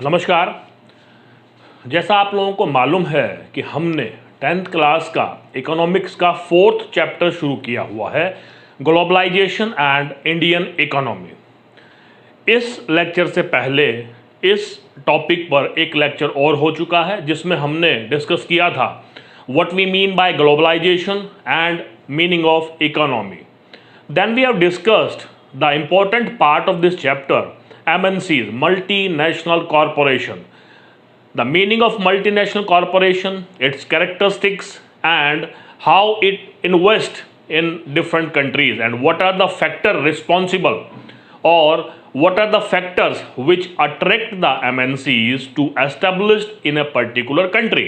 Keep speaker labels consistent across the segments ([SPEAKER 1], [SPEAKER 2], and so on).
[SPEAKER 1] नमस्कार। जैसा आप लोगों को मालूम है कि हमने 10th क्लास का इकोनॉमिक्स का 4th चैप्टर शुरू किया हुआ है, ग्लोबलाइजेशन एंड इंडियन इकोनॉमी। इस लेक्चर से पहले इस टॉपिक पर एक लेक्चर और हो चुका है जिसमें हमने डिस्कस किया था what we mean by globalization and meaning of economy. Then we have discussed the important part of this chapter, MNCs, multinational corporation. The meaning of multinational corporation, its characteristics, and how it invests in different countries, and what are the factors responsible, or what are the factors which attract the MNCs to establish in a particular country.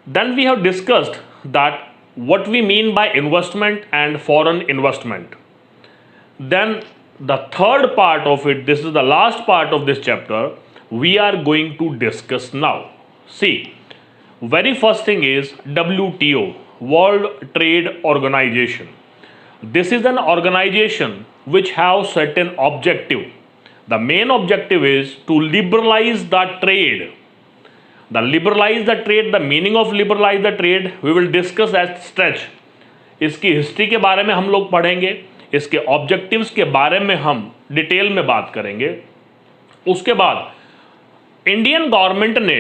[SPEAKER 1] Then we have discussed that what we mean by investment and foreign investment. Then the third part of it, this is the last part of this chapter, we are going to discuss now. See, very first thing is WTO, World Trade Organization. This is an organization which have certain objective. The main objective is to liberalize the trade. The liberalize the trade, the meaning of liberalize the trade we will discuss at stretch. इसकी history के बारे में हम लोग पढ़ेंगे, इसके objectives के बारे में हम डिटेल में बात करेंगे। उसके बाद इंडियन गवर्नमेंट ने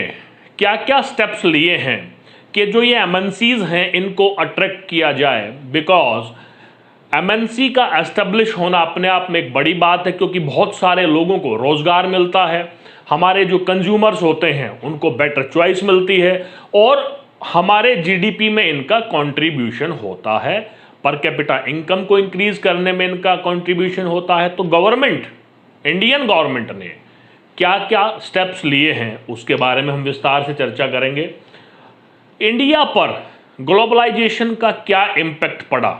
[SPEAKER 1] क्या क्या स्टेप्स लिए हैं कि जो ये एमएनसीज हैं इनको अट्रैक्ट किया जाए, बिकॉज एमएनसी का एस्टेब्लिश होना अपने आप में एक बड़ी बात है, क्योंकि बहुत सारे लोगों को रोजगार मिलता है, हमारे जो कंज्यूमर्स होते हैं उनको बेटर चॉइस मिलती है, और हमारे जीडीपी में इनका कंट्रीब्यूशन होता है, पर कैपिटा इनकम को इंक्रीज करने में इनका कंट्रीब्यूशन होता है। तो गवर्नमेंट, इंडियन गवर्नमेंट ने क्या क्या स्टेप्स लिए हैं उसके बारे में हम विस्तार से चर्चा करेंगे। इंडिया पर ग्लोबलाइजेशन का क्या इम्पैक्ट पड़ा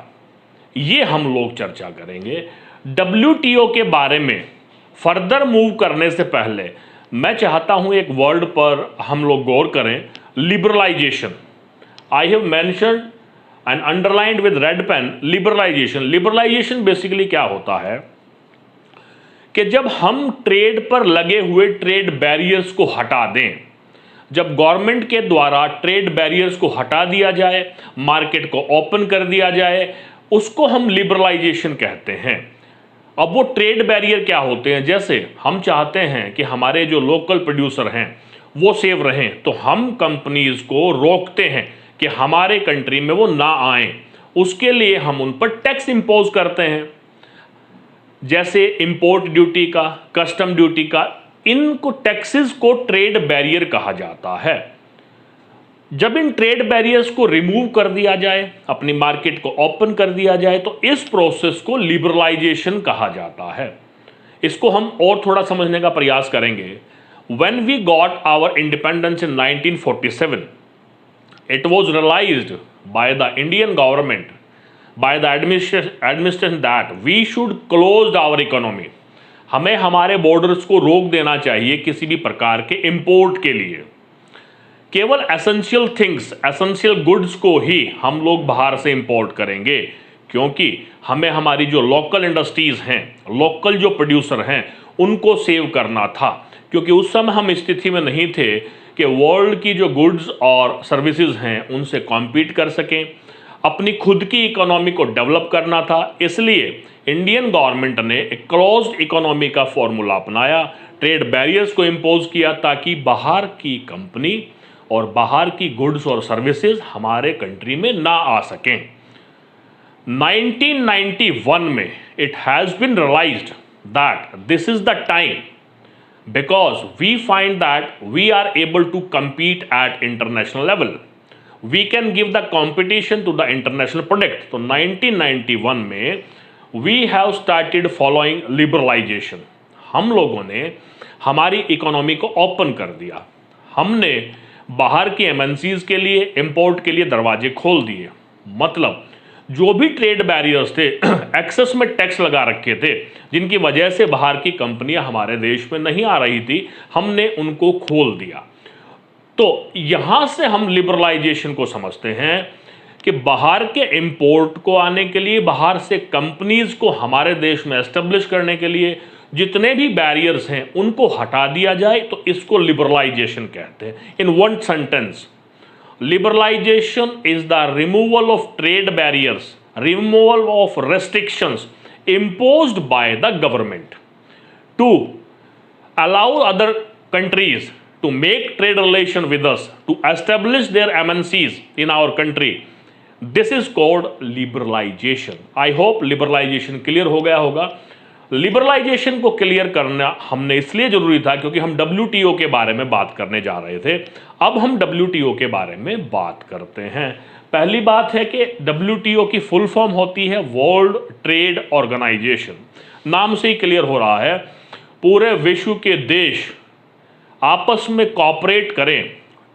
[SPEAKER 1] ये हम लोग चर्चा करेंगे। WTO के बारे में फर्दर मूव करने से पहले मैं चाहता हूं एक वर्ड पर हम लोग गौर करें, liberalization. I have mentioned and underlined with red pen liberalization. Liberalization basically क्या होता है कि जब हम ट्रेड पर लगे हुए ट्रेड बैरियर्स को हटा दें, जब गवर्नमेंट के द्वारा ट्रेड बैरियर्स को हटा दिया जाए, मार्केट को ओपन कर दिया जाए, उसको हम लिबरलाइजेशन कहते हैं। अब वो ट्रेड बैरियर क्या होते हैं, जैसे हम चाहते हैं कि हमारे जो लोकल प्रोड्यूसर हैं वो सेव रहें, तो हम कंपनीज को रोकते हैं कि हमारे कंट्री में वो ना आए, उसके लिए हम उन पर टैक्स इंपोज करते हैं, जैसे इंपोर्ट ड्यूटी का, कस्टम ड्यूटी का। इनको टैक्सेस को ट्रेड बैरियर कहा जाता है। जब इन ट्रेड बैरियर्स को रिमूव कर दिया जाए, अपनी मार्केट को ओपन कर दिया जाए, तो इस प्रोसेस को लिबरलाइजेशन कहा जाता है। इसको हम और थोड़ा समझने का प्रयास करेंगे। When we got our independence in 1947, it was realized by the Indian government, by the administration that we should close our economy. हमें हमारे बॉर्डर्स को रोक देना चाहिए किसी भी प्रकार के इंपोर्ट के लिए। केवल एसेंशियल थिंग्स, एसेंशियल गुड्स को ही हम लोग बाहर से इंपोर्ट करेंगे, क्योंकि हमें हमारी जो लोकल इंडस्ट्रीज हैं, लोकल जो प्रोड्यूसर हैं, उनको सेव करना था, क्योंकि उस समय हम स्थिति में नहीं थे कि वर्ल्ड की जो गुड्स और सर्विसेज हैं उनसे कॉम्पीट कर सकें। अपनी खुद की इकोनॉमी को डेवलप करना था, इसलिए इंडियन गवर्नमेंट ने एक क्लोज्ड इकोनॉमी का फॉर्मूला अपनाया, ट्रेड बैरियर्स को इम्पोज किया ताकि बाहर की कंपनी और बाहर की गुड्स और सर्विसेज हमारे कंट्री में ना आ सकें। 1991 में it has been realized that this is the time, because we find that we are able to compete at international level. We can give the competition to the international product. तो 1991 में we have started following liberalization. हम लोगों ने हमारी economy को open कर दिया, हमने बाहर की एमएनसीज के लिए, इंपोर्ट के लिए दरवाजे खोल दिए। मतलब जो भी ट्रेड बैरियर्स थे, एक्सेस में टैक्स लगा रखे थे, जिनकी वजह से बाहर की कंपनियां हमारे देश में नहीं आ रही थी, हमने उनको खोल दिया। तो यहां से हम लिबरलाइजेशन को समझते हैं कि बाहर के इंपोर्ट को आने के लिए, बाहर से कंपनीज को हमारे देश में एस्टेब्लिश करने के लिए जितने भी बैरियर्स हैं उनको हटा दिया जाए, तो इसको लिबरलाइजेशन कहते हैं। In one sentence, liberalization is the removal of trade barriers, removal of restrictions imposed by the government to allow other countries to make trade relation with us, to establish their MNCs in our country. This is called liberalization. I hope liberalization clear हो गया होगा। Liberalisation को clear करना हमने इसलिए जरूरी था क्योंकि हम WTO के बारे में बात करने जा रहे थे। अब हम WTO के बारे में बात करते हैं। पहली बात है कि WTO की फुल फॉर्म होती है वर्ल्ड ट्रेड ऑर्गेनाइजेशन। नाम से ही क्लियर हो रहा है पूरे विश्व के देश आपस में कॉपरेट करें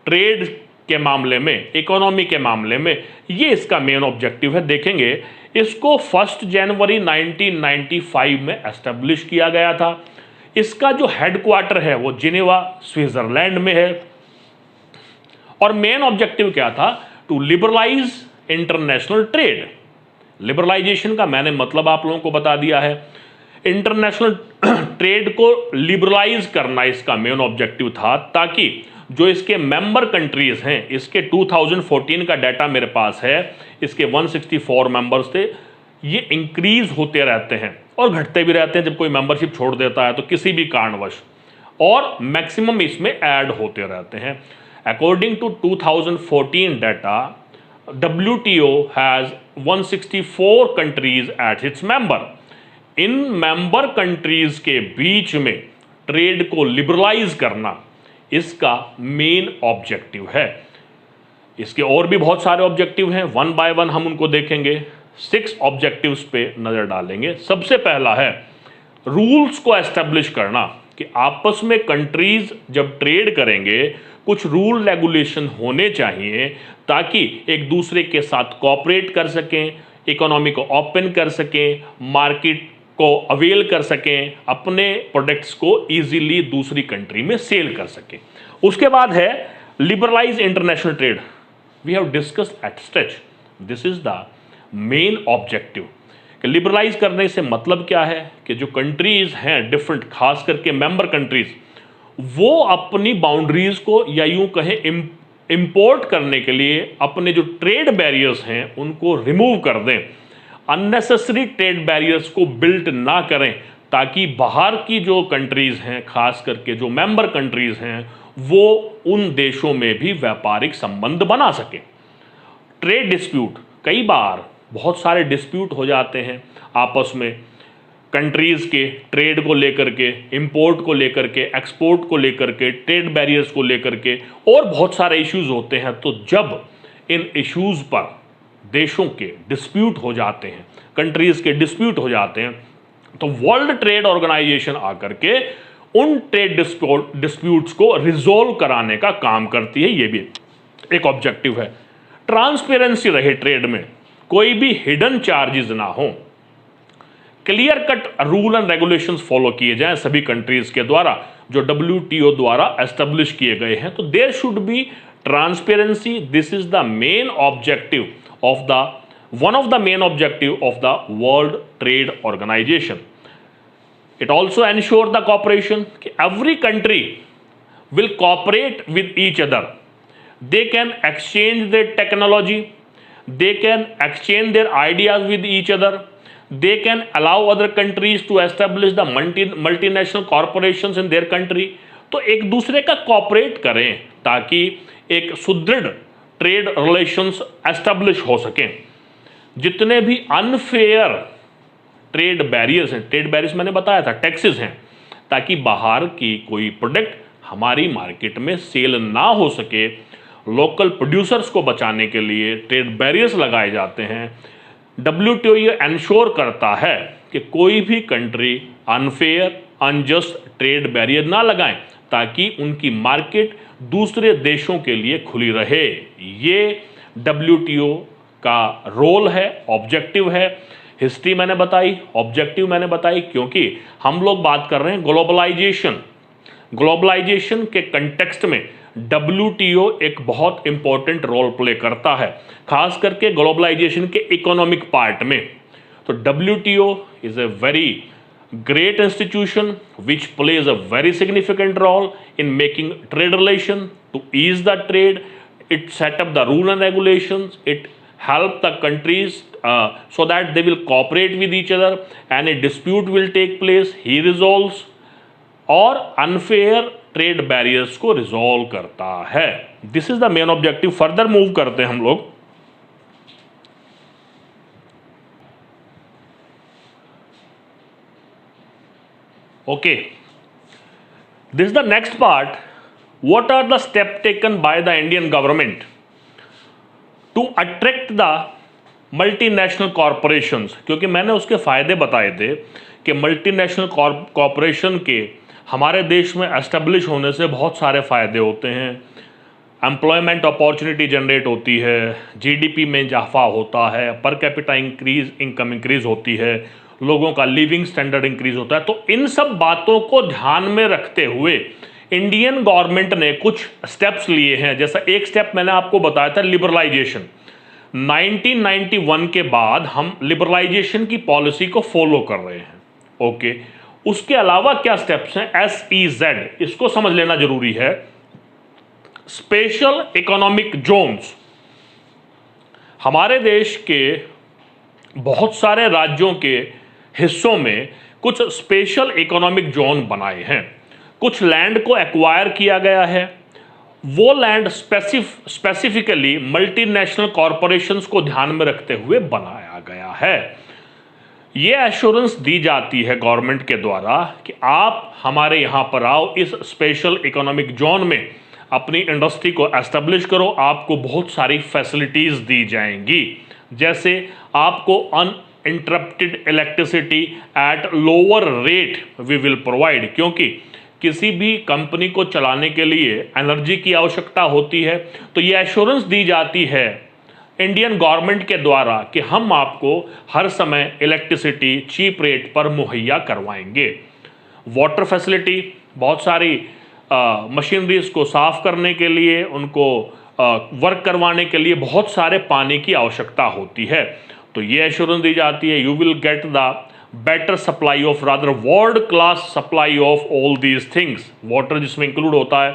[SPEAKER 1] ट्रेड के मामले में, इकोनॉमी के मामले में, ये इसका मेन ऑब्जेक्टिव है। देखेंगे इसको 1 जनवरी 1995 में एस्टेब्लिश किया गया था। इसका जो हेडक्वार्टर है वो जिनेवा स्विट्जरलैंड में है। और मेन ऑब्जेक्टिव क्या था? To liberalize international trade. Liberalization का मैंने मतलब आप लोगों को बता दिया है। इंटरनेशनल ट्रेड को लिबरलाइज करना इसका मेन ऑब्जेक्टिव था, ताकि जो इसके मेंबर कंट्रीज हैं, इसके 2014 का डाटा मेरे पास है, इसके 164 मेंबर्स थे, ये इंक्रीज होते रहते हैं और घटते भी रहते हैं जब कोई मेंबरशिप छोड़ देता है तो किसी भी कारणवश, और मैक्सिमम इसमें ऐड होते रहते हैं। According to 2014 data, WTO has 164 countries at its member. इन मेंबर कंट्रीज के बीच में ट्रेड को लिबरलाइज करना इसका मेन ऑब्जेक्टिव है। इसके और भी बहुत सारे ऑब्जेक्टिव हैं, वन बाय वन हम उनको देखेंगे। 6 ऑब्जेक्टिव्स पे नजर डालेंगे। सबसे पहला है रूल्स को एस्टेब्लिश करना, कि आपस में कंट्रीज जब ट्रेड करेंगे कुछ रूल रेगुलेशन होने चाहिए ताकि एक दूसरे के साथ कोऑपरेट कर सकें, इकोनॉमी को ओपन कर सकें, मार्केट को अवेल कर सकें, अपने प्रोडक्ट्स को इजीली दूसरी कंट्री में सेल कर सकें। उसके बाद है liberalize international trade. We have discussed at stretch, this is the main objective. Liberalize करने से मतलब क्या है कि जो कंट्रीज हैं डिफरेंट, खास करके मेंबर कंट्रीज, वो अपनी बाउंड्रीज को या यूं कहें इंपोर्ट करने के लिए अपने जो ट्रेड बैरियर्स हैं उनको रिमूव कर दें, अननेसेसरी ट्रेड बैरियर्स को बिल्ड ना करें, ताकि बाहर की जो कंट्रीज हैं, खास करके जो मेंबर कंट्रीज हैं, वो उन देशों में भी व्यापारिक संबंध बना सकें। ट्रेड डिस्प्यूट, कई बार बहुत सारे डिस्प्यूट हो जाते हैं आपस में कंट्रीज़ के, ट्रेड को लेकर के, इंपोर्ट को लेकर के, एक्सपोर्ट को लेकर के, ट्रेड बैरियर्स को लेकर के, और बहुत सारे इश्यूज होते हैं। तो जब इन इश्यूज़ पर देशों के डिस्प्यूट हो जाते हैं, कंट्रीज़ के डिस्प्यूट हो जाते हैं, तो वर्ल्ड ट्रेड ऑर्गेनाइजेशन आकर के उन ट्रेड डिस्प्यूट्स को रिजोल्व कराने का काम करती है। ये भी एक ऑब्जेक्टिव है। ट्रांसपेरेंसी रहे ट्रेड में, कोई भी हिडन चार्जेस ना हो, clear cut rule and regulations follow किए जाएं सभी कंट्रीज के द्वारा जो WTO द्वारा एस्टेब्लिश किए गए हैं। तो there should be transparency. This is the main objective of the one of the main objective of the World Trade Organization. It also ensure the cooperation, every country will cooperate with each other, they can exchange their technology, they can exchange their ideas with each other, they can allow other countries to establish the multinational corporations in their country। तो एक दूसरे का cooperate करें ताकि एक सुदृढ़ trade relations establish हो सकें। जितने भी अनफेयर ट्रेड बैरियर्स हैं, ट्रेड बैरियर्स मैंने बताया था टैक्सेस हैं, ताकि बाहर की कोई प्रोडक्ट हमारी मार्केट में सेल ना हो सके, लोकल प्रोड्यूसर्स को बचाने के लिए ट्रेड बैरियर्स लगाए जाते हैं। WTO ये एंश्योर करता है कि कोई भी country unfair, unjust trade barrier ना लगाएं, ताकि उनकी मार्केट दूसरे देशों के लिए खुली रहे। ये WTO का रोल है, ऑब्जेक्टिव है। हिस्ट्री मैंने बताई, ऑब्जेक्टिव मैंने बताई, क्योंकि हम लोग बात कर रहे हैं ग्लोबलाइजेशन के कंटेक्स्ट में WTO एक बहुत इंपॉर्टेंट रोल प्ले करता है, खास करके ग्लोबलाइजेशन के इकोनॉमिक पार्ट में। तो WTO is a very great institution which plays a very significant role in making trade relation to ease the trade. It set up the rule and regulations. It help the countries so that they will cooperate with each other, and a dispute will take place, he resolves, और unfair trade barriers को resolve करता है. This is the main objective. Further move करते हैं हम लोग. Okay, this is the next part. What are the step taken by the Indian government to attract the multinational corporations. क्योंकि मैंने उसके फायदे बताए थे कि मल्टीनेशनल कॉरपोरेशन के हमारे देश में एस्टेब्लिश होने से बहुत सारे फ़ायदे होते हैं. एम्प्लॉयमेंट अपॉर्चुनिटी जनरेट होती है, जीडीपी में इजाफा होता है, पर कैपिटा इनकम इंक्रीज होती है, लोगों का लिविंग स्टैंडर्ड इंक्रीज होता है. तो इन सब बातों को ध्यान में रखते हुए इंडियन गवर्नमेंट ने कुछ स्टेप्स लिए हैं. जैसा एक स्टेप मैंने आपको बताया था, लिबरलाइजेशन. 1991 के बाद हम लिबरलाइजेशन की पॉलिसी को फॉलो कर रहे हैं. ओके, उसके अलावा क्या स्टेप्स हैं? SEZ, इसको समझ लेना जरूरी है. Special economic zones. हमारे देश के बहुत सारे राज्यों के हिस्सों में कुछ स्पेशल इकोनॉमिक जोन बनाए हैं. कुछ लैंड को एक्वायर किया गया है. वो लैंड स्पेसिफिकली मल्टीनेशनल कॉरपोरेशंस को ध्यान में रखते हुए बनाया गया है. ये एश्योरेंस दी जाती है गवर्नमेंट के द्वारा कि आप हमारे यहाँ पर आओ, इस स्पेशल इकोनॉमिक जोन में अपनी इंडस्ट्री को एस्टेब्लिश करो, आपको बहुत सारी फैसिलिटीज़ दी जाएंगी. जैसे आपको uninterrupted electricity at lower rate we will provide. क्योंकि किसी भी कंपनी को चलाने के लिए एनर्जी की आवश्यकता होती है, तो ये एश्योरेंस दी जाती है इंडियन गवर्नमेंट के द्वारा कि हम आपको हर समय इलेक्ट्रिसिटी चीप रेट पर मुहैया करवाएंगे. वाटर फैसिलिटी, बहुत सारी मशीनरीज को साफ करने के लिए, उनको वर्क करवाने के लिए बहुत सारे पानी की आवश्यकता होती है. तो ये एश्योरेंस दी जाती है, you will get the better supply of, rather world class supply of all these things. Water जिसमें इंक्लूड होता है.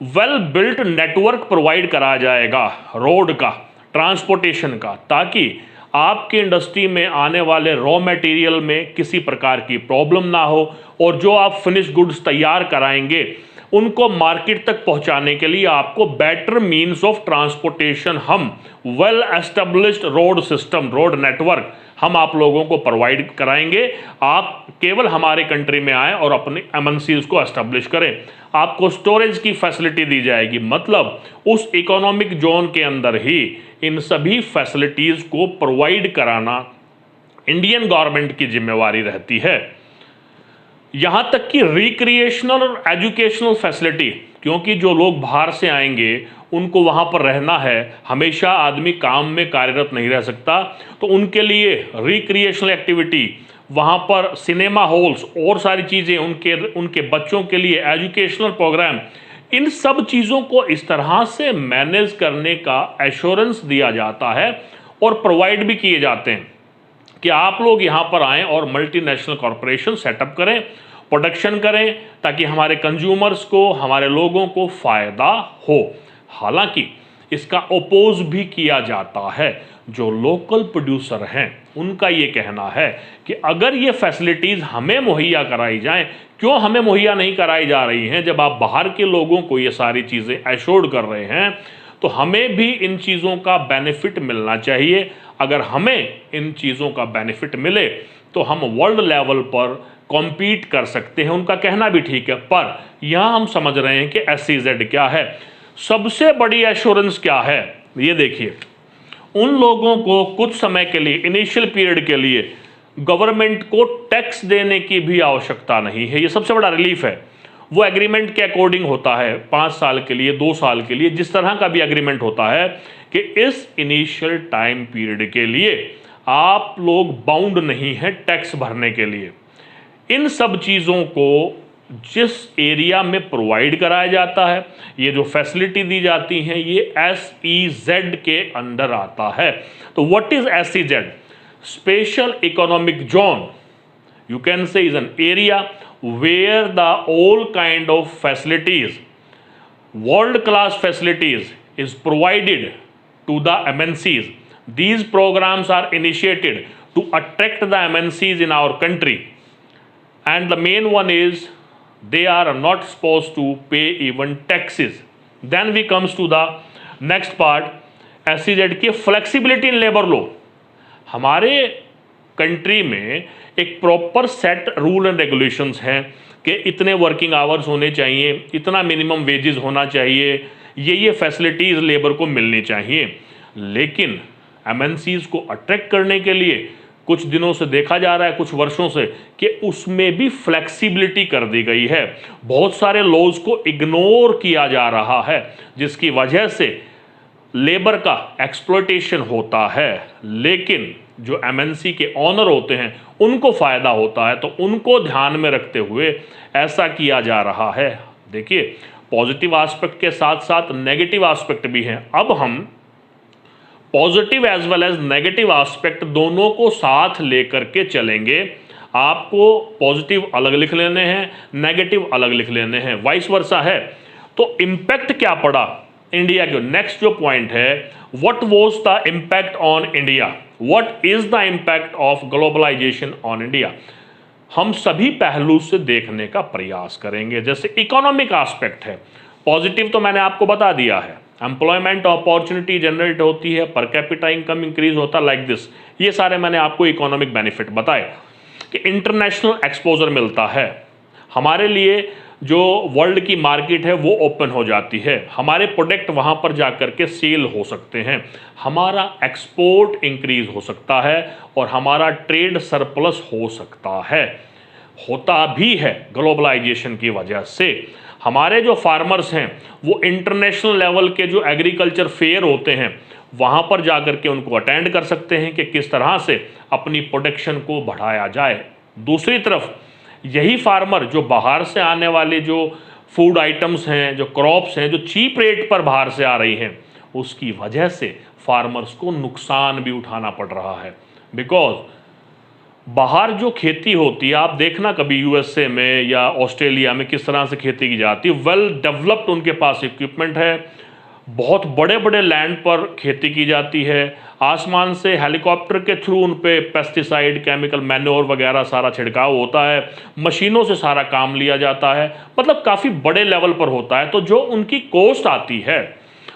[SPEAKER 1] वेल बिल्ट नेटवर्क प्रोवाइड कराया जाएगा, रोड का, ट्रांसपोर्टेशन का, ताकि आपकी इंडस्ट्री में आने वाले रॉ मटेरियल में किसी प्रकार की प्रॉब्लम ना हो, और जो आप फिनिश गुड्स तैयार कराएंगे उनको मार्केट तक पहुंचाने के लिए आपको बेटर मीन्स ऑफ ट्रांसपोर्टेशन, हम well established road system, road network हम आप लोगों को प्रोवाइड कराएंगे. आप केवल हमारे कंट्री में आएँ और अपने MNCs को एस्टेब्लिश करें. आपको स्टोरेज की फैसिलिटी दी जाएगी. मतलब उस इकोनॉमिक जोन के अंदर ही इन सभी फैसिलिटीज़ को प्रोवाइड कराना इंडियन गवर्नमेंट की जिम्मेवारी रहती है. यहाँ तक कि रिक्रिएशनल और एजुकेशनल फैसिलिटी, क्योंकि जो लोग बाहर से आएंगे उनको वहाँ पर रहना है, हमेशा आदमी काम में कार्यरत नहीं रह सकता, तो उनके लिए रिक्रिएशनल एक्टिविटी, वहाँ पर सिनेमा हॉल्स और सारी चीज़ें, उनके बच्चों के लिए एजुकेशनल प्रोग्राम, इन सब चीज़ों को इस तरह से मैनेज करने का एश्योरेंस दिया जाता है और प्रोवाइड भी किए जाते हैं कि आप लोग यहाँ पर आएँ और मल्टीनेशनल कॉरपोरेशन सेटअप करें, प्रोडक्शन करें, ताकि हमारे कंज्यूमर्स को, हमारे लोगों को फ़ायदा हो. हालांकि इसका ओपोज भी किया जाता है. जो लोकल प्रोड्यूसर हैं उनका ये कहना है कि अगर ये फैसिलिटीज़ हमें मुहैया कराई जाएं, क्यों हमें मुहैया नहीं कराई जा रही हैं? जब आप बाहर के लोगों को ये सारी चीज़ें एश्योर्ड कर रहे हैं, तो हमें भी इन चीज़ों का बेनिफिट मिलना चाहिए. अगर हमें इन चीज़ों का बेनिफिट मिले तो हम वर्ल्ड लेवल पर कॉम्पीट कर सकते हैं. उनका कहना भी ठीक है, पर यहाँ हम समझ रहे हैं कि SEZ क्या है. सबसे बड़ी एश्योरेंस क्या है? ये देखिए, उन लोगों को कुछ समय के लिए, इनिशियल पीरियड के लिए गवर्नमेंट को टैक्स देने की भी आवश्यकता नहीं है. ये सबसे बड़ा रिलीफ है. वो एग्रीमेंट के अकॉर्डिंग होता है, 5 साल के लिए, 2 साल के लिए, जिस तरह का भी एग्रीमेंट होता है कि इस इनिशियल टाइम पीरियड के लिए आप लोग बाउंड नहीं हैं टैक्स भरने के लिए. इन सब चीज़ों को जिस एरिया में प्रोवाइड कराया जाता है, ये जो फैसिलिटी दी जाती हैं, ये SEZ के अंडर आता है. तो what is SEZ? Special economic zone. you can say is an area where the all kind of facilities, world class facilities is provided to the MNCs. These programs are initiated to attract the MNCs in our country, and the main one is they are not supposed to pay even taxes. Then we comes to the next part, SEZ की flexibility in labour law. हमारे country में एक proper set rule and regulations हैं कि इतने working hours होने चाहिए, इतना मिनिमम वेजेस होना चाहिए, ये फैसिलिटीज़ लेबर को मिलनी चाहिए। लेकिन MNCs को अट्रैक्ट करने के लिए कुछ दिनों से देखा जा रहा है, कुछ वर्षों से, कि उसमें भी फ्लेक्सिबिलिटी कर दी गई है। बहुत सारे लॉज को इग्नोर किया जा रहा है, जिसकी वजह से लेबर का एक्सप्लॉयटेशन होता है। लेकिन जो MNC के ऑनर होते हैं उनको फ़ायदा होता है, तो उनको ध्यान में रखते हुए ऐसा किया जा रहा है। देखिए, पॉजिटिव एस्पेक्ट के साथ साथ नेगेटिव एस्पेक्ट भी हैं। अब हम positive as well as negative aspect दोनों को साथ लेकर के चलेंगे। आपको पॉजिटिव अलग लिख लेने हैं, नेगेटिव अलग लिख लेने हैं, वाइस वर्सा है। तो इम्पैक्ट क्या पड़ा इंडिया के? नेक्स्ट जो पॉइंट है, what was the impact on India, what is the impact of globalization on India. हम सभी पहलू से देखने का प्रयास करेंगे। जैसे इकोनॉमिक एस्पेक्ट है, पॉजिटिव तो मैंने आपको बता दिया है, एम्प्लॉयमेंट अपॉर्चुनिटी जनरेट होती है, पर कैपिटा इनकम इंक्रीज होता है, लाइक दिस। ये सारे मैंने आपको इकोनॉमिक बेनिफिट बताए कि इंटरनेशनल एक्सपोजर मिलता है, हमारे लिए जो वर्ल्ड की मार्केट है वो ओपन हो जाती है, हमारे प्रोडक्ट वहाँ पर जा कर के सेल हो सकते हैं, हमारा एक्सपोर्ट इंक्रीज हो सकता है और हमारा ट्रेड सरप्लस हो सकता है, होता भी है ग्लोबलाइजेशन की वजह से। हमारे जो फार्मर्स हैं वो इंटरनेशनल लेवल के जो एग्रीकल्चर फेयर होते हैं वहाँ पर जा कर के उनको अटेंड कर सकते हैं कि किस तरह से अपनी प्रोडक्शन को बढ़ाया जाए। दूसरी तरफ यही फार्मर जो बाहर से आने वाले जो फूड आइटम्स हैं, जो क्रॉप्स हैं, जो चीप रेट पर बाहर से आ रही हैं, उसकी वजह से फार्मर्स को नुकसान भी उठाना पड़ रहा है। बिकॉज बाहर जो खेती होती है, आप देखना कभी USA में या ऑस्ट्रेलिया में किस तरह से खेती की जाती है, वेल डेवलप्ड उनके पास इक्विपमेंट है, बहुत बड़े बड़े लैंड पर खेती की जाती है, आसमान से हेलीकॉप्टर के थ्रू उन पे पेस्टिसाइड, केमिकल, मैन्योर वगैरह सारा छिड़काव होता है, मशीनों से सारा काम लिया जाता है, मतलब काफ़ी बड़े लेवल पर होता है। तो जो उनकी कॉस्ट आती है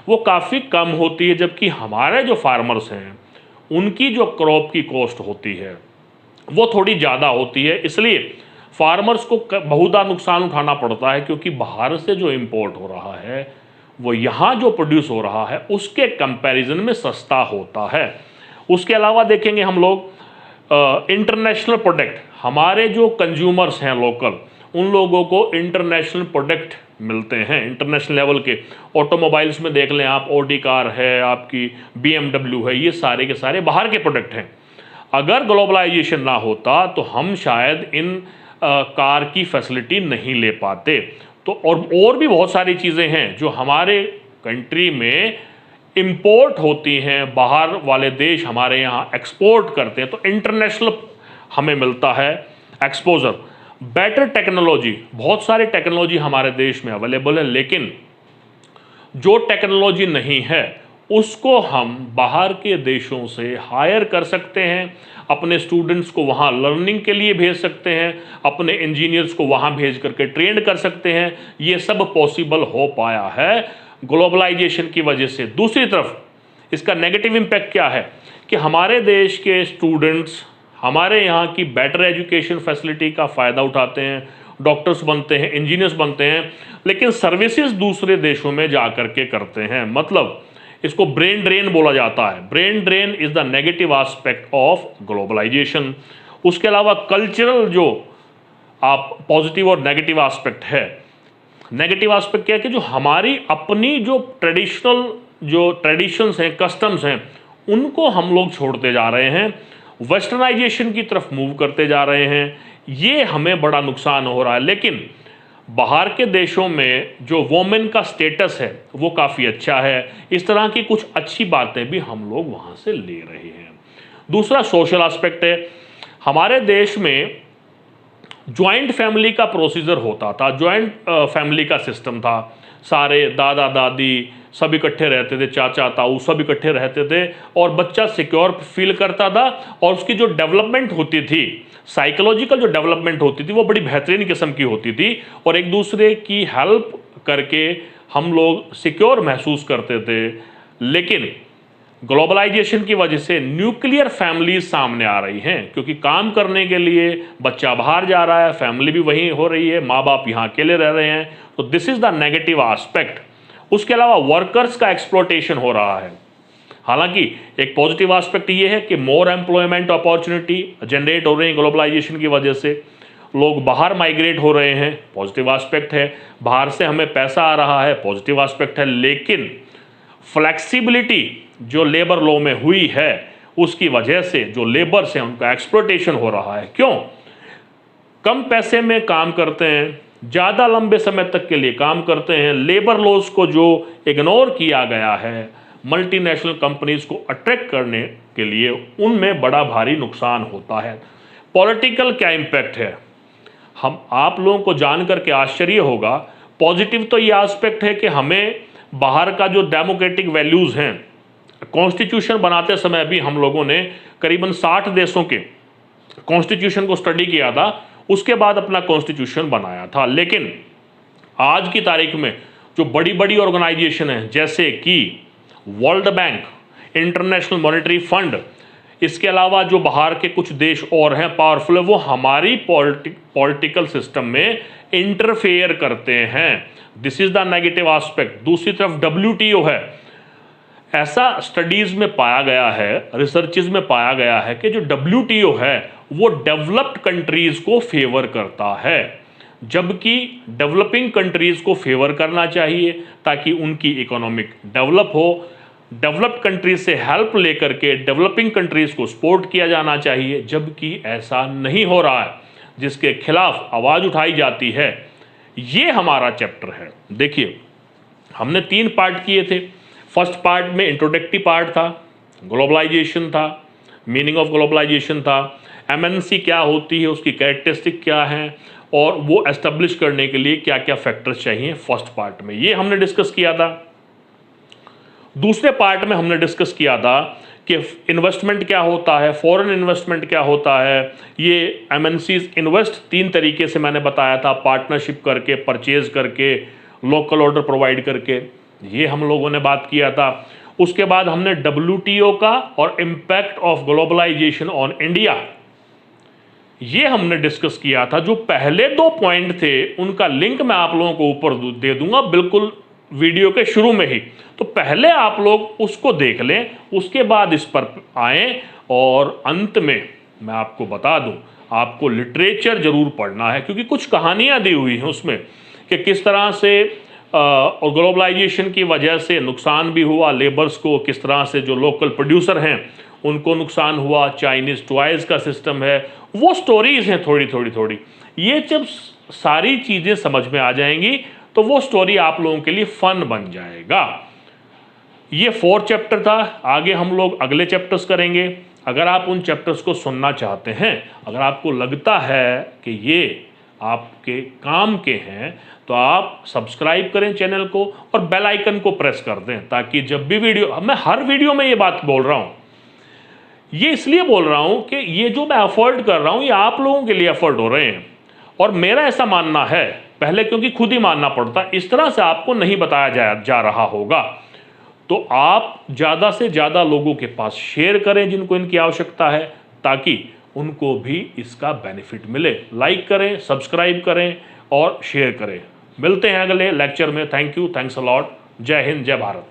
[SPEAKER 1] वो काफ़ी कम होती है, जबकि हमारे जो फार्मर्स हैं उनकी जो क्रॉप की कॉस्ट होती है वो थोड़ी ज़्यादा होती है। इसलिए फार्मर्स को बहुधा नुकसान उठाना पड़ता है, क्योंकि बाहर से जो इम्पोर्ट हो रहा है वो यहाँ जो प्रोड्यूस हो रहा है उसके कंपैरिजन में सस्ता होता है। उसके अलावा देखेंगे हम लोग इंटरनेशनल प्रोडक्ट, हमारे जो कंज्यूमर्स हैं लोकल, उन लोगों को इंटरनेशनल प्रोडक्ट मिलते हैं इंटरनेशनल लेवल के। ऑटोमोबाइल्स में देख लें आप, ऑडी कार है, आपकी BMW है, ये सारे के सारे बाहर के प्रोडक्ट हैं। अगर ग्लोबलाइजेशन ना होता तो हम शायद इन कार की फैसिलिटी नहीं ले पाते। तो और भी बहुत सारी चीज़ें हैं जो हमारे कंट्री में इंपोर्ट होती हैं, बाहर वाले देश हमारे यहाँ एक्सपोर्ट करते हैं, तो इंटरनेशनल हमें मिलता है एक्सपोजर। बेटर टेक्नोलॉजी, बहुत सारी टेक्नोलॉजी हमारे देश में अवेलेबल है, लेकिन जो टेक्नोलॉजी नहीं है उसको हम बाहर के देशों से हायर कर सकते हैं, अपने स्टूडेंट्स को वहाँ लर्निंग के लिए भेज सकते हैं, अपने इंजीनियर्स को वहाँ भेज करके ट्रेन कर सकते हैं। ये सब पॉसिबल हो पाया है ग्लोबलाइजेशन की वजह से। दूसरी तरफ इसका नेगेटिव इम्पैक्ट क्या है कि हमारे देश के स्टूडेंट्स हमारे यहाँ की बेटर एजुकेशन फैसिलिटी का फ़ायदा उठाते हैं, डॉक्टर्स बनते हैं, इंजीनियर्स बनते हैं, लेकिन सर्विसेज दूसरे देशों में जा कर के करते हैं। मतलब इसको ब्रेन ड्रेन बोला जाता है। Brain drain is the negative aspect of globalization. उसके अलावा कल्चरल जो आप पॉजिटिव और नेगेटिव एस्पेक्ट है, नेगेटिव एस्पेक्ट क्या है कि जो हमारी अपनी जो ट्रेडिशंस हैं, कस्टम्स हैं, उनको हम लोग छोड़ते जा रहे हैं, वेस्टर्नाइजेशन की तरफ मूव करते जा रहे हैं। ये हमें बड़ा नुकसान हो रहा है। लेकिन बाहर के देशों में जो वोमेन का स्टेटस है वो काफ़ी अच्छा है। इस तरह की कुछ अच्छी बातें भी हम लोग वहाँ से ले रहे हैं। दूसरा सोशल एस्पेक्ट है। हमारे देश में ज्वाइंट फैमिली का प्रोसीजर होता था, ज्वाइंट फैमिली का सिस्टम था। सारे दादा दादी सब इकट्ठे रहते थे, चाचा ताऊ सब इकट्ठे रहते थे और बच्चा सिक्योर फील करता था और उसकी जो डेवलपमेंट होती थी, साइकोलॉजिकल जो डेवलपमेंट होती थी वो बड़ी बेहतरीन किस्म की होती थी और एक दूसरे की हेल्प करके हम लोग सिक्योर महसूस करते थे। लेकिन ग्लोबलाइजेशन की वजह से न्यूक्लियर फैमिलीज सामने आ रही हैं, क्योंकि काम करने के लिए बच्चा बाहर जा रहा है, फैमिली भी वहीं हो रही है, माँ बाप यहाँ अकेले रह रहे हैं, तो this is the negative aspect. उसके अलावा वर्कर्स का एक्सप्लॉयटेशन हो रहा है। हालांकि एक पॉजिटिव एस्पेक्ट ये है कि मोर एम्प्लॉयमेंट अपॉर्चुनिटी जनरेट हो रही है ग्लोबलाइजेशन की वजह से, लोग बाहर माइग्रेट हो रहे हैं, पॉजिटिव एस्पेक्ट है, बाहर से हमें पैसा आ रहा है, पॉजिटिव एस्पेक्ट है। लेकिन फ्लेक्सिबिलिटी जो लेबर लॉ में हुई है उसकी वजह से जो लेबर्स हैं उनका एक्सप्लॉयटेशन हो रहा है। क्यों? कम पैसे में काम करते हैं, ज़्यादा लंबे समय तक के लिए काम करते हैं, लेबर लॉज को जो इग्नोर किया गया है मल्टीनेशनल कंपनीज को अट्रैक्ट करने के लिए, उनमें बड़ा भारी नुकसान होता है। पॉलिटिकल क्या इम्पैक्ट है, हम आप लोगों को जान करके आश्चर्य होगा। पॉजिटिव तो ये एस्पेक्ट है कि हमें बाहर का जो डेमोक्रेटिक वैल्यूज़ हैं, कॉन्स्टिट्यूशन बनाते समय भी हम लोगों ने करीबन 60 देशों के कॉन्स्टिट्यूशन को स्टडी किया था, उसके बाद अपना कॉन्स्टिट्यूशन बनाया था। लेकिन आज की तारीख में जो बड़ी बड़ी ऑर्गेनाइजेशन हैं जैसे कि world bank, international monetary fund, इसके अलावा जो बाहर के कुछ देश और हैं पावरफुल, वो हमारी पॉलिटिकल सिस्टम में इंटरफेयर करते हैं। This is the negative aspect. दूसरी तरफ WTO है, ऐसा स्टडीज में पाया गया है, रिसर्चेज में पाया गया है कि जो WTO है वो डेवलप्ड कंट्रीज को फेवर करता है, जबकि डेवलपिंग कंट्रीज को फेवर करना चाहिए ताकि उनकी इकोनॉमिक डेवलप हो। डेवलप्ड कंट्रीज से हेल्प लेकर के डेवलपिंग कंट्रीज को सपोर्ट किया जाना चाहिए, जबकि ऐसा नहीं हो रहा है, जिसके खिलाफ आवाज़ उठाई जाती है। ये हमारा चैप्टर है। देखिए, हमने 3 पार्ट किए थे। फर्स्ट पार्ट में इंट्रोडक्टरी पार्ट था, ग्लोबलाइजेशन था, मीनिंग ऑफ ग्लोबलाइजेशन था, MNC क्या होती है, उसकी कैरेक्टरिस्टिक क्या है और वो एस्टेब्लिश करने के लिए क्या क्या फैक्टर्स चाहिए, फर्स्ट पार्ट में ये हमने डिस्कस किया था। दूसरे पार्ट में हमने डिस्कस किया था कि इन्वेस्टमेंट क्या होता है, फॉरेन इन्वेस्टमेंट क्या होता है, ये MNCs इन्वेस्ट 3 तरीके से मैंने बताया था, पार्टनरशिप करके, परचेज करके, लोकल ऑर्डर प्रोवाइड करके, ये हम लोगों ने बात किया था। उसके बाद हमने WTO का और impact of globalization on India, ये हमने डिस्कस किया था। जो पहले 2 पॉइंट थे उनका लिंक मैं आप लोगों को ऊपर दे दूंगा बिल्कुल वीडियो के शुरू में ही, तो पहले आप लोग उसको देख लें, उसके बाद इस पर आएँ। और अंत में मैं आपको बता दूं, आपको लिटरेचर जरूर पढ़ना है, क्योंकि कुछ कहानियां दी हुई हैं उसमें कि किस तरह से और ग्लोबलाइजेशन की वजह से नुकसान भी हुआ लेबर्स को, किस तरह से जो लोकल प्रोड्यूसर हैं उनको नुकसान हुआ, चाइनीज़ टॉयज़ का सिस्टम है, वो स्टोरीज़ हैं थोड़ी। ये जब सारी चीज़ें समझ में आ जाएंगी तो वो स्टोरी आप लोगों के लिए फन बन जाएगा। ये 4 चैप्टर था, आगे हम लोग अगले चैप्टर्स करेंगे। अगर आप उन चैप्टर्स को सुनना चाहते हैं, अगर आपको लगता है कि ये आपके काम के हैं, तो आप सब्सक्राइब करें चैनल को और बेल आइकन को प्रेस कर दें, ताकि जब भी वीडियो, मैं हर वीडियो में ये बात बोल रहा हूँ, ये इसलिए बोल रहा हूँ कि ये जो मैं एफर्ट कर रहा हूँ ये आप लोगों के लिए एफर्ट हो रहे हैं। और मेरा ऐसा मानना है, पहले क्योंकि खुद ही मानना पड़ता, इस तरह से आपको नहीं बताया जा रहा होगा, तो आप ज़्यादा से ज़्यादा लोगों के पास शेयर करें जिनको इनकी आवश्यकता है, ताकि उनको भी इसका बेनिफिट मिले। लाइक करें, सब्सक्राइब करें और शेयर करें। मिलते हैं अगले लेक्चर में। Thank you, thanks a lot. जय हिंद, जय भारत।